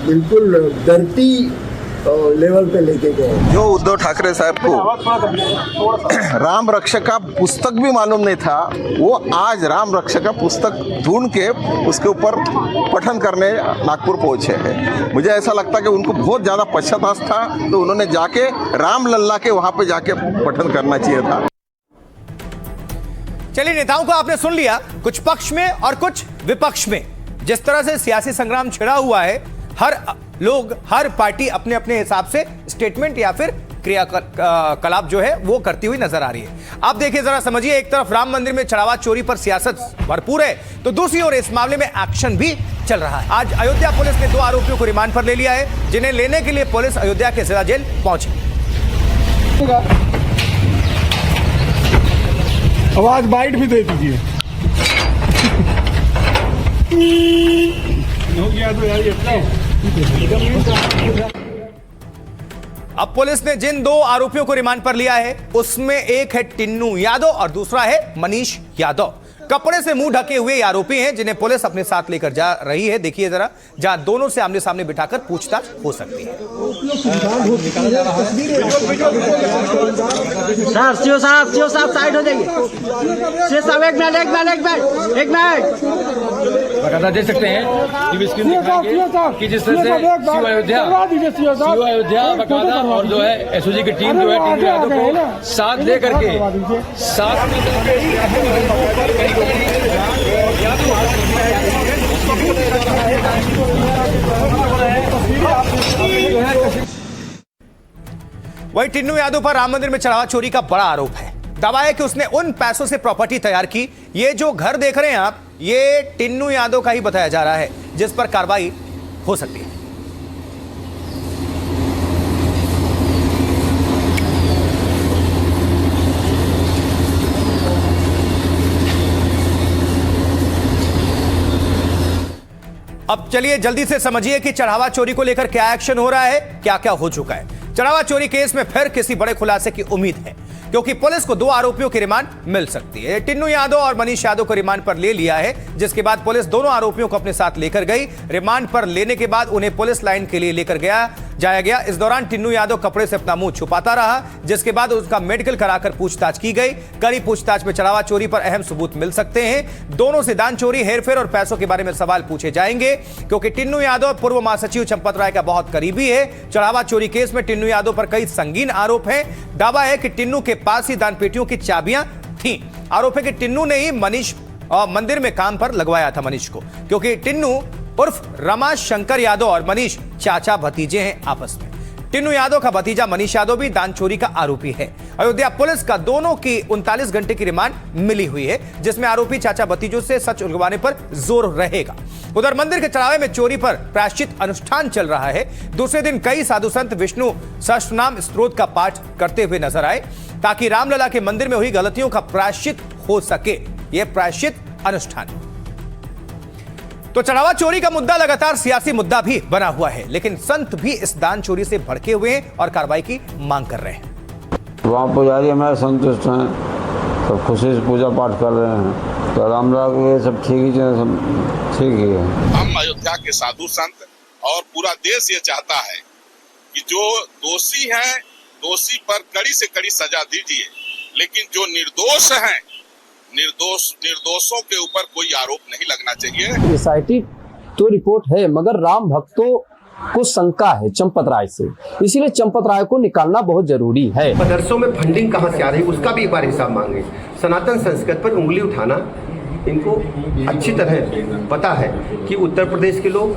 बिल्कुल डर्टी लेवल पे लेके गए। जो उद्धव ठाकरे साहब को राम रक्षक का पुस्तक भी मालूम नहीं था, वो आज राम रक्षक का पुस्तक ढूंढ के उसके ऊपर पठन करने नागपुर पहुंचे हैं। मुझे ऐसा लगता है कि उनको बहुत ज़्यादा पश्चाताप था, तो उन्होंने जाके रामलला के वहाँ पे जाके पठन करना चाहिए था। चलिए, नेताओं को आपने सुन लिया, कुछ पक्ष में और कुछ विपक्ष में। जिस तरह से सियासी संग्राम छिड़ा हुआ है, हर लोग, हर पार्टी अपने अपने हिसाब से स्टेटमेंट या फिर क्रियाकलाप जो है वो करती हुई नजर आ रही है। आप देखिए, जरा समझिए, एक तरफ राम मंदिर में चढ़ावा चोरी पर सियासत भरपूर है, तो दूसरी ओर इस मामले में एक्शन भी चल रहा है। आज अयोध्या पुलिस ने 2 आरोपियों को रिमांड पर ले लिया है, जिन्हें लेने के लिए पुलिस अयोध्या के जिला जेल पहुंची। आवाज बाइट भी दे दीजिए। अब पुलिस ने जिन 2 आरोपियों को रिमांड पर लिया है, उसमें एक है टिन्नू यादव और दूसरा है मनीष यादव। कपड़े से मुंह ढके हुए आरोपी हैं, जिन्हें पुलिस अपने साथ लेकर जा रही है। देखिए जरा, जहां दोनों से आमने सामने बिठाकर पूछताछ हो सकती है। सर सीओ साहब साइड हो जाइए। सीओ साहब एक मिनट लगातार देख सकते हैं टीवी स्क्रीन दिखाएंगे कि जिस तरह से सीओ अयोध्या बकायदा और जो है एसओजी की टीम जो है टीम यादव को साथ लेकर के वही टिन्नू यादव पर राम मंदिर में चढ़ावा चोरी का बड़ा आरोप है। दावा है कि उसने उन पैसों से प्रॉपर्टी तैयार की। ये जो घर देख रहे हैं आप, ये टिन्नू यादव का ही बताया जा रहा है, जिस पर कार्रवाई हो सकती है। अब चलिए जल्दी से समझिए कि चढ़ावा चोरी को लेकर क्या एक्शन हो रहा है, क्या क्या हो चुका है। चढ़ावा चोरी केस में फिर किसी बड़े खुलासे की उम्मीद है, क्योंकि पुलिस को 2 आरोपियों की रिमांड मिल सकती है। टिन्नू यादव और मनीष यादव को रिमांड पर ले लिया है, जिसके बाद पुलिस दोनों आरोपियों को अपने साथ लेकर गई। रिमांड पर लेने के बाद उन्हें पुलिस लाइन के लिए लेकर जाया गया। इस दौरान टिन्नू यादव कपड़े से अपना मुंह छुपाता रहा, जिसके बाद उसका मेडिकल कराकर पूछताछ की गई। कड़ी पूछताछ में चढ़ावा चोरी पर अहम सबूत मिल सकते हैं। दोनों से दान चोरी, हेरफेर और पैसों के बारे में सवाल पूछे जाएंगे, क्योंकि टिन्नू यादव पूर्व महासचिव चंपत राय का बहुत करीबी है। चढ़ावा चोरी केस में टिन्नू यादव पर कई संगीन आरोप हैं। दावा है कि टिन्नू के पास ही दान पेटियों की चाबियां थीं। आरोप है कि टिन्नू ने ही मनीष मंदिर में काम पर लगवाया था मनीष को, क्योंकि टिन्नू उर्फ रमा शंकर यादव और मनीष चाचा भतीजे हैं आपस में। टिन्नू यादव का भतीजा मनीष यादव भी दान चोरी का आरोपी है। अयोध्या पुलिस का दोनों की 39 घंटे की रिमांड मिली हुई है, जिसमें आरोपी चाचा भतीजों से सच उगलवाने पर जोर रहेगा। उधर मंदिर के चढ़ावे में चोरी पर प्रायश्चित अनुष्ठान चल रहा है। दूसरे दिन कई साधु संत विष्णु सहस्त्रनाम स्तोत्र का पाठ करते हुए नजर आए, ताकि रामलला के मंदिर में हुई गलतियों का प्रायश्चित हो सके। यह प्रायश्चित अनुष्ठान। तो चढ़ावा चोरी का मुद्दा लगातार सियासी मुद्दा भी बना हुआ है, लेकिन संत भी इस दान चोरी से भड़के हुए हैं और कार्रवाई की मांग कर रहे हैं। वहाँ पुजारी हमारे संतुष्ट हैं, सब खुशी से पूजा पाठ कर रहे हैं, तो रामलला के सब ठीक ही है। हम अयोध्या के साधु संत और पूरा देश ये चाहता है कि जो दोषी हैं, दोषी पर कड़ी से कड़ी सजा दीजिए, लेकिन जो निर्दोष हैं, निर्दोषों के ऊपर कोई आरोप नहीं लगना चाहिए। एसआईटी तो रिपोर्ट है, मगर राम भक्तों को शंका है चंपत राय से, इसीलिए चंपत राय को निकालना बहुत जरूरी है। मदरसों में फंडिंग कहाँ से आ रही है, उसका भी एक बार हिसाब मांगे। सनातन संस्कृति पर उंगली उठाना इनको अच्छी तरह पता है कि उत्तर प्रदेश के लोग,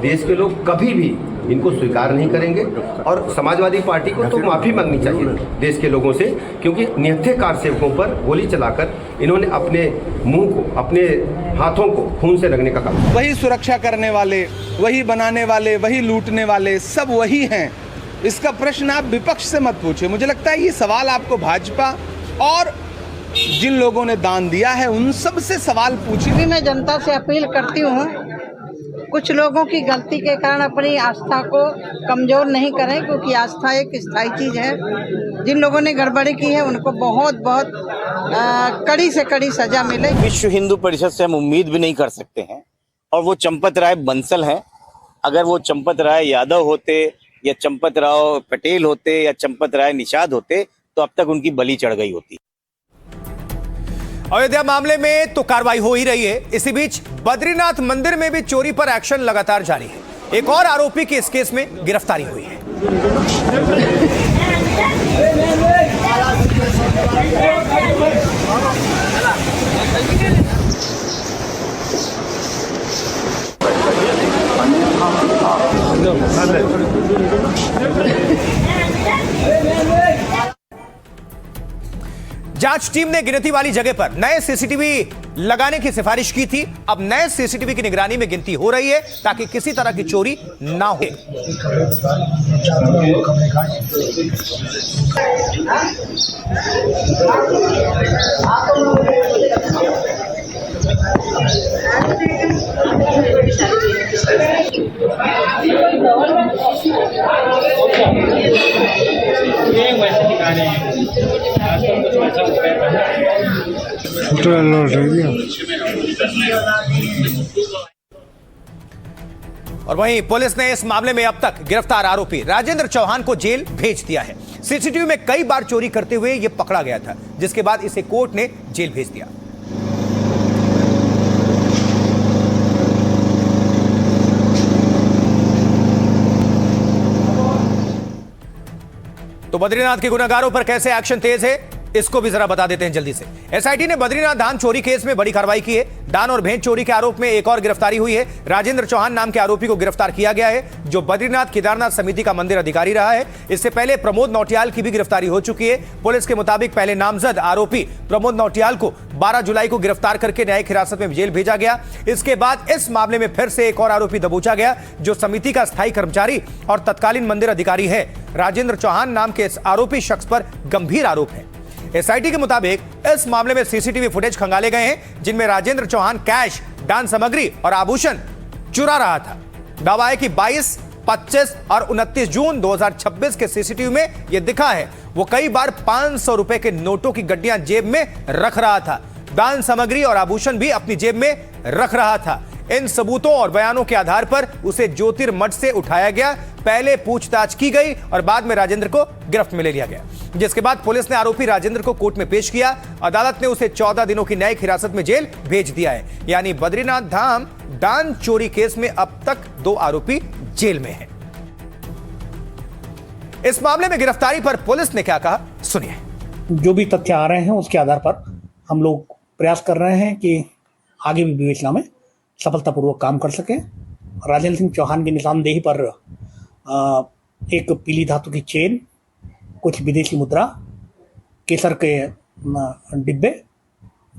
देश के लोग कभी भी इनको स्वीकार नहीं करेंगे। और समाजवादी पार्टी को तो माफ़ी मांगनी चाहिए देश के लोगों से, क्योंकि निहत्थे कारसेवकों पर गोली चलाकर इन्होंने अपने मुंह को, अपने हाथों को खून से रंगने का काम। वही सुरक्षा करने वाले, वही बनाने वाले, वही लूटने वाले, सब वही हैं। इसका प्रश्न आप विपक्ष से मत पूछिए। मुझे लगता है ये सवाल आपको भाजपा और जिन लोगों ने दान दिया है उन सब से सवाल पूछिए। मैं जनता से अपील करती हूँ, कुछ लोगों की गलती के कारण अपनी आस्था को कमजोर नहीं करें, क्योंकि आस्था एक स्थायी चीज है। जिन लोगों ने गड़बड़ी की है उनको बहुत बहुत कड़ी से कड़ी सजा मिले। विश्व हिंदू परिषद से हम उम्मीद भी नहीं कर सकते हैं, और वो चंपत राय बंसल हैं। अगर वो चंपत राय यादव होते या चंपत राव पटेल होते या चंपत राय निषाद होते तो अब तक उनकी बलि चढ़ गई होती। अयोध्या मामले में तो कार्रवाई हो ही रही है। इसी बीच बद्रीनाथ मंदिर में भी चोरी पर एक्शन लगातार जारी है। एक और आरोपी की इस केस में गिरफ्तारी हुई है। जांच टीम ने गिनती वाली जगह पर नए सीसीटीवी लगाने की सिफारिश की थी। अब नए सीसीटीवी की निगरानी में गिनती हो रही है ताकि किसी तरह की चोरी ना हो। और वहीं पुलिस ने इस मामले में अब तक गिरफ्तार आरोपी राजेंद्र चौहान को जेल भेज दिया है। सीसीटीवी में कई बार चोरी करते हुए यह पकड़ा गया था, जिसके बाद इसे कोर्ट ने जेल भेज दिया। तो बद्रीनाथ के गुनाहगारों पर कैसे एक्शन तेज है, इसको भी जरा बता देते हैं जल्दी से। एसआईटी ने बद्रीनाथ धान चोरी केस में बड़ी कार्रवाई की है। दान और भेंट चोरी के आरोप में एक और गिरफ्तारी हुई है। राजेंद्र चौहान नाम के आरोपी को गिरफ्तार किया गया है, जो बद्रीनाथ केदारनाथ समिति का मंदिर अधिकारी रहा है। इससे पहले प्रमोद नौटियाल की भी गिरफ्तारी हो चुकी है। पुलिस के मुताबिक पहले नामजद आरोपी प्रमोद नौटियाल को 12 जुलाई को गिरफ्तार करके न्यायिक हिरासत में जेल भेजा गया। इसके बाद इस मामले में फिर से एक और आरोपी दबोचा गया, जो समिति का स्थायी कर्मचारी और तत्कालीन मंदिर अधिकारी है। राजेंद्र चौहान नाम के इस आरोपी शख्स पर गंभीर आरोप है। एसआईटी के मुताबिक इस मामले में सीसीटीवी फुटेज खंगाले गए हैं, जिनमें राजेंद्र चौहान कैश, दान सामग्री और आभूषण चुरा रहा था। दावा है कि 22, 25 और 29 जून 2026 के सीसीटीवी में यह दिखा है वो कई बार 500 रुपए के नोटों की गड्डियां जेब में रख रहा था। दान सामग्री और आभूषण भी अपनी जेब में रख रहा था। इन सबूतों और बयानों के आधार पर उसे ज्योतिर्मठ से उठाया गया। पहले पूछताछ की गई और बाद में राजेंद्र को गिरफ्त में ले लिया गया, जिसके बाद पुलिस ने आरोपी राजेंद्र को कोर्ट में पेश किया। अदालत ने उसे 14 दिनों की न्यायिक हिरासत में जेल भेज दिया है। यानी बद्रीनाथ धाम दान चोरी केस में अब तक 2 आरोपी जेल में हैं। इस मामले में गिरफ्तारी पर पुलिस ने क्या कहा, सुनिए। जो भी तथ्य आ रहे हैं उसके आधार पर हम लोग प्रयास कर रहे हैं कि आगे भी विवेचना में सफलतापूर्वक काम कर सकें। राजेंद्र सिंह चौहान की निशानदेही पर एक पीली धातु की चेन, कुछ विदेशी मुद्रा, केसर के डिब्बे,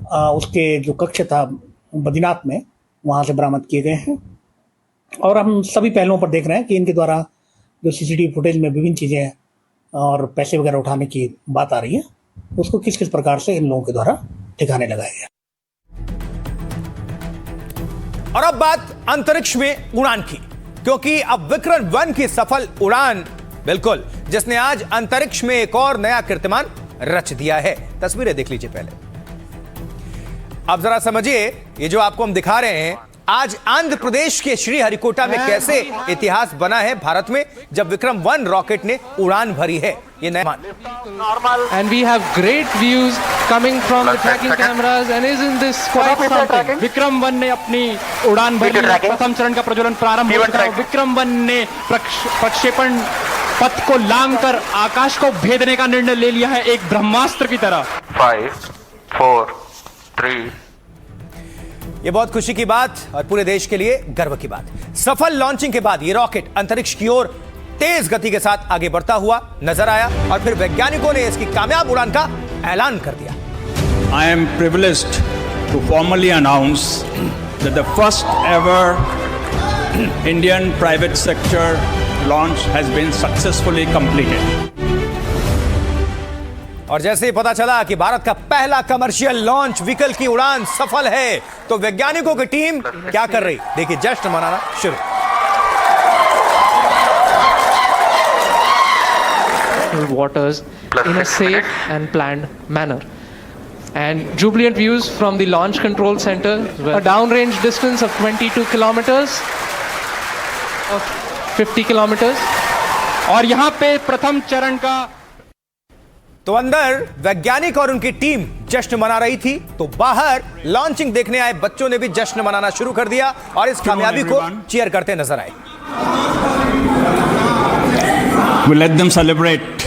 उसके जो कक्ष था बद्रीनाथ में, वहाँ से बरामद किए गए हैं। और हम सभी पहलुओं पर देख रहे हैं कि इनके द्वारा जो सीसीटीवी फुटेज में विभिन्न चीज़ें और पैसे वगैरह उठाने की बात आ रही है, उसको किस किस प्रकार से इन लोगों के द्वारा ठिकाने लगाया गया। और अब बात अंतरिक्ष में उड़ान की, क्योंकि अब विक्रम 1 की सफल उड़ान, बिल्कुल, जिसने आज अंतरिक्ष में एक और नया कीर्तिमान रच दिया है। तस्वीरें देख लीजिए पहले। अब जरा समझिए, ये जो आपको हम दिखा रहे हैं, आज आंध्र प्रदेश के श्रीहरिकोटा में कैसे इतिहास बना है भारत में, जब विक्रम 1 रॉकेट ने उड़ान भरी है। ये नया And we have great views coming from the tracking cameras and isn't this quite something? Vikram 1 ने अपनी उड़ान भरी, प्रथम चरण का प्रज्वलन प्रारंभ हो चुका है। विक्रम 1 ने प्रक्षेपण पथ को लांघकर आकाश को भेदने का निर्णय ले लिया है, एक ब्रह्मास्त्र की तरह। 5, 4, 3. ये बहुत खुशी की बात और पूरे देश के लिए गर्व की बात। सफल लॉन्चिंग के बाद ये रॉकेट अंतरिक्ष की ओर तेज गति के साथ आगे बढ़ता हुआ नजर आया और फिर वैज्ञानिकों ने इसकी कामयाब उड़ान का ऐलान कर दिया। I am privileged to formally announce that the first ever Indian private sector launch has been successfully completed. और जैसे ही पता चला कि भारत का पहला कमर्शियल लॉन्च व्हीकल की उड़ान सफल है, तो वैज्ञानिकों की टीम क्या कर रही, देखिए जश्न मनाना शुरू। waters in a safe and planned manner. And jubilant views from the launch control center, a downrange distance of 22 kilometers, of 50 kilometers. और यहाँ पे प्रथम चरण का तो अंदर वैज्ञानिक और उनकी टीम जश्न मना रही थी, तो बाहर लॉन्चिंग देखने आए बच्चों ने भी जश्न मनाना शुरू कर दिया और इस कामयाबी को चीयर करते नजर आए। We let them celebrate.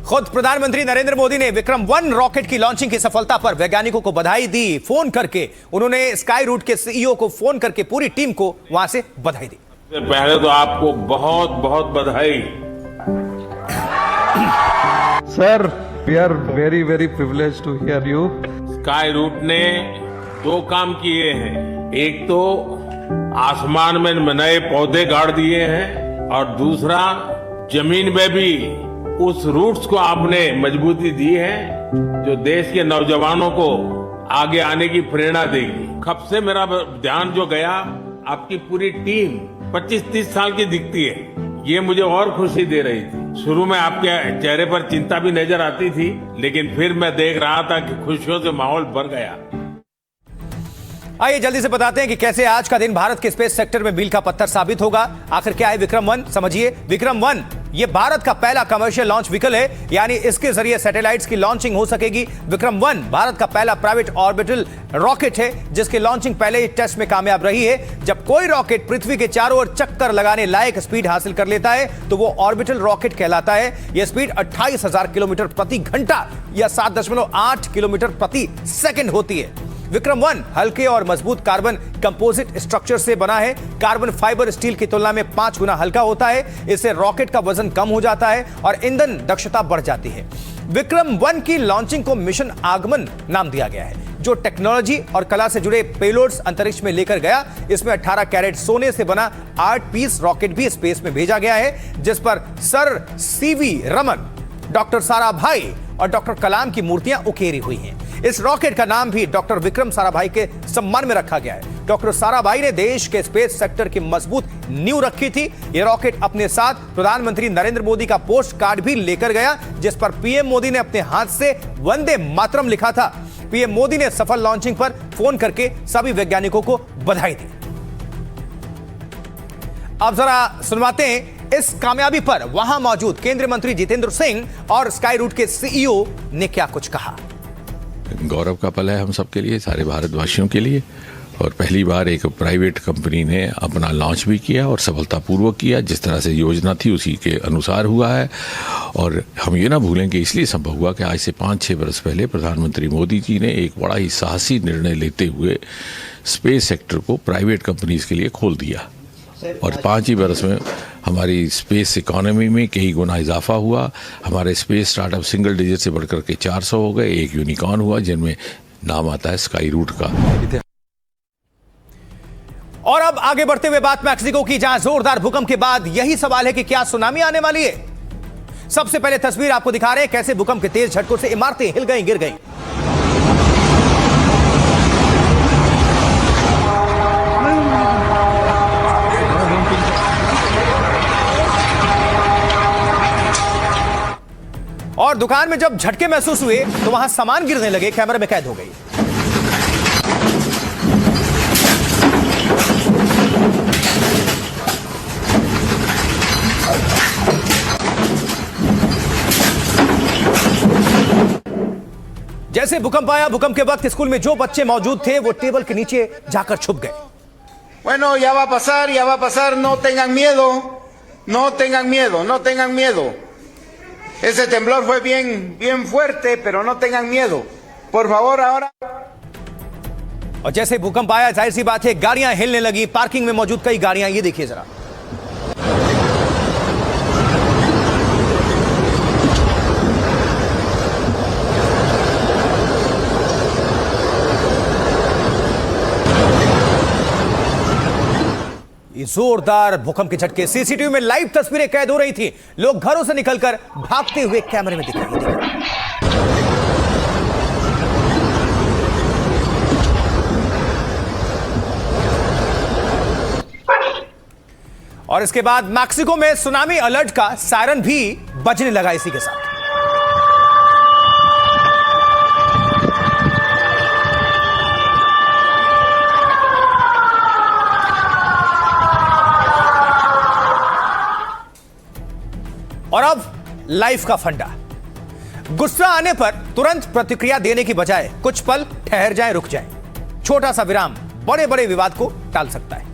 खुद प्रधानमंत्री नरेंद्र मोदी ने विक्रम-1 रॉकेट की लॉन्चिंग की सफलता पर वैज्ञानिकों को बधाई दी। फोन करके उन्होंने स्काई रूट के सीईओ को फोन करके पूरी टीम को वहां से बधाई दी। पहले तो आपको बहुत बहुत बधाई। Sir, we are very very privileged to hear you. Skyroot ने 2 काम किए हैं, एक तो आसमान में नए पौधे गाड़ दिए हैं और दूसरा जमीन में भी उस रूट्स को आपने मजबूती दी है जो देश के नौजवानों को आगे आने की प्रेरणा देगी। कब से मेरा ध्यान जो गया, आपकी पूरी टीम 25-30 साल की दिखती है, ये मुझे और खुशी दे रही थी। शुरू में आपके चेहरे पर चिंता भी नजर आती थी, लेकिन फिर मैं देख रहा था कि खुशियों से माहौल भर गया। आइए जल्दी से बताते हैं कि कैसे आज का दिन भारत के स्पेस सेक्टर में मील का पत्थर साबित होगा। आखिर क्या है विक्रम-1, समझिए। विक्रम-1 ये भारत का पहला कमर्शियल लॉन्च व्हीकल है, यानी इसके जरिए सैटेलाइट्स की लॉन्चिंग हो सकेगी। विक्रम-1 भारत का पहला प्राइवेट ऑर्बिटल रॉकेट है जिसकी लॉन्चिंग पहले ही टेस्ट में कामयाब रही है। जब कोई रॉकेट पृथ्वी के चारों ओर चक्कर लगाने लायक स्पीड हासिल कर लेता है तो वो ऑर्बिटल रॉकेट कहलाता है। यह स्पीड 28,000 किलोमीटर प्रति घंटा या 7.8 किलोमीटर प्रति सेकंड होती है। विक्रम-1 हल्के और मजबूत कार्बन कंपोजिट स्ट्रक्चर से बना है। कार्बन फाइबर स्टील की तुलना में 5 गुना हल्का होता है। इससे रॉकेट का वजन कम हो जाता है और ईंधन दक्षता बढ़ जाती है। विक्रम-1 की लॉन्चिंग को मिशन आगमन नाम दिया गया है, जो टेक्नोलॉजी और कला से जुड़े पेलोड्स अंतरिक्ष में लेकर गया। इसमें 18 कैरेट सोने से बना 8 पीस रॉकेट भी स्पेस में भेजा गया है, जिस पर sir CV Raman, doctor Sarabhai और डॉक्टर कलाम की मूर्तियां उकेरी हुई हैं। इस रॉकेट का नाम भी डॉक्टर विक्रम साराभाई के सम्मान में रखा गया है। डॉक्टर साराभाई ने देश के स्पेस सेक्टर की मजबूत नींव रखी थी। यह रॉकेट अपने साथ प्रधानमंत्री नरेंद्र मोदी का पोस्ट कार्ड भी लेकर गया, जिस पर पीएम मोदी ने अपने हाथ से वंदे मातरम लिखा था। पीएम मोदी ने सफल लॉन्चिंग पर फोन करके सभी वैज्ञानिकों को बधाई दी। अब जरा सुनवाते हैं इस कामयाबी पर वहां मौजूद केंद्रीय मंत्री जितेंद्र सिंह और स्काई रूट के सीईओ ने क्या कुछ कहा। गौरव का पल है हम सबके लिए, सारे भारतवासियों के लिए। और पहली बार एक प्राइवेट कंपनी ने अपना लॉन्च भी किया और सफलतापूर्वक किया। जिस तरह से योजना थी उसी के अनुसार हुआ है। और हम ये ना भूलें कि इसलिए संभव हुआ कि आज से 5-6 वर्ष पहले प्रधानमंत्री मोदी जी ने एक बड़ा ही साहसी निर्णय लेते हुए स्पेस सेक्टर को प्राइवेट कंपनीज के लिए खोल दिया और 5 ही वर्ष में हमारी स्पेस इकोनॉमी में कई गुना इजाफा हुआ। हमारे स्पेस स्टार्टअप सिंगल डिजिट से बढ़कर के 400 हो गए। एक यूनिकॉर्न हुआ जिनमें नाम आता है स्काई रूट का। और अब आगे बढ़ते हुए बात मैक्सिको की, जहां जोरदार भूकंप के बाद यही सवाल है कि क्या सुनामी आने वाली है। सबसे पहले तस्वीर आपको दिखा रहे हैं कैसे भूकंप के तेज झटकों से इमारतें हिल गई, गिर गई। और दुकान में जब झटके महसूस हुए तो वहां सामान गिरने लगे, कैमरे में कैद हो गई। जैसे भूकंप आया, भूकंप के वक्त स्कूल में जो बच्चे मौजूद थे वो टेबल के नीचे जाकर छुप गए। Bueno, ya va a pasar, no tengan miedo, no tengan miedo, no tengan miedo. Ese temblor fue bien fuerte, pero no tengan miedo. Por favor, ahora... और जैसे भूकंप आया, जाहिर सी बात है गाड़ियां हिलने लगी। पार्किंग में मौजूद कई गाड़ियां, ये देखिए जरा। ये जोरदार भूकंप के झटके सीसीटीवी में लाइव तस्वीरें कैद हो रही थी। लोग घरों से निकलकर भागते हुए कैमरे में दिख रहे थे। और इसके बाद मैक्सिको में सुनामी अलर्ट का सायरन भी बजने लगा इसी के साथ। और अब लाइफ का फंडा। गुस्सा आने पर तुरंत प्रतिक्रिया देने की बजाय कुछ पल ठहर जाएं, रुक जाएं। छोटा सा विराम बड़े बड़े विवाद को टाल सकता है।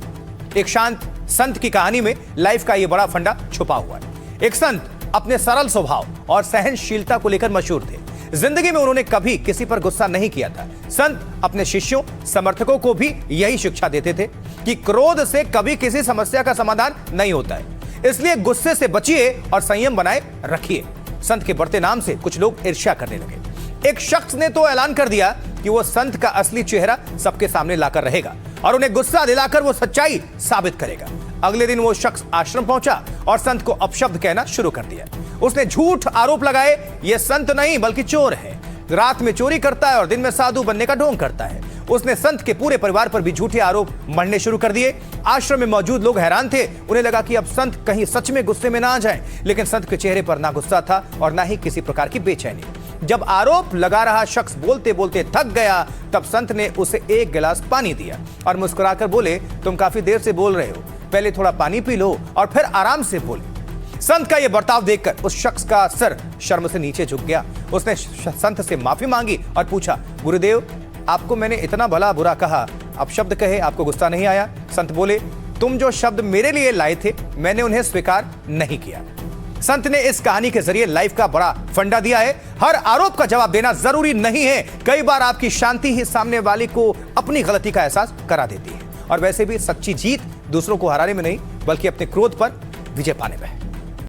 एक शांत संत की कहानी में लाइफ का यह बड़ा फंडा छुपा हुआ है। एक संत अपने सरल स्वभाव और सहनशीलता को लेकर मशहूर थे। जिंदगी में उन्होंने कभी किसी पर गुस्सा नहीं किया था। संत अपने शिष्यों, समर्थकों को भी यही शिक्षा देते थे कि क्रोध से कभी किसी समस्या का समाधान नहीं होता है, इसलिए गुस्से से बचिए और संयम बनाए रखिए। संत के बढ़ते नाम से कुछ लोग ईर्ष्या करने लगे। एक शख्स ने तो ऐलान कर दिया कि वो संत का असली चेहरा सबके सामने लाकर रहेगा और उन्हें गुस्सा दिलाकर वो सच्चाई साबित करेगा। अगले दिन वो शख्स आश्रम पहुंचा और संत को अपशब्द कहना शुरू कर दिया। उसने झूठ आरोप लगाए, ये संत नहीं बल्कि चोर है, रात में चोरी करता है और दिन में साधु बनने का ढोंग करता है। उसने संत के पूरे परिवार पर भी झूठे आरोप मढ़ने शुरू कर दिए। आश्रम में मौजूद लोग हैरान थे। उन्हें लगा कि अब संत कहीं सच में गुस्से में ना आ जाएं, लेकिन संत के चेहरे पर ना गुस्सा था और ना ही किसी प्रकार की बेचैनी। जब आरोप लगा रहा शख्स बोलते बोलते थक गया, तब संत ने उसे एक गिलास पानी दिया और मुस्कुराकर बोले, तुम काफी देर से बोल रहे हो, पहले थोड़ा पानी पी लो और फिर आराम से बोले। संत का यह बर्ताव देखकर उस शख्स का सर शर्म से नीचे झुक गया। उसने संत से माफी मांगी और पूछा, गुरुदेव, आपको मैंने इतना भला बुरा कहा, अब शब्द कहे आपको गुस्सा नहीं आया? संत बोले, तुम जो शब्द मेरे लिए लाए थे मैंने उन्हें स्वीकार नहीं किया। संत ने इस कहानी के जरिए लाइफ का बड़ा फंडा दिया है। हर आरोप का जवाब देना जरूरी नहीं है। कई बार आपकी शांति ही सामने वाले को अपनी गलती का एहसास करा देती है। और वैसे भी सच्ची जीत दूसरों को हराने में नहीं बल्कि अपने क्रोध पर विजय पाने में है।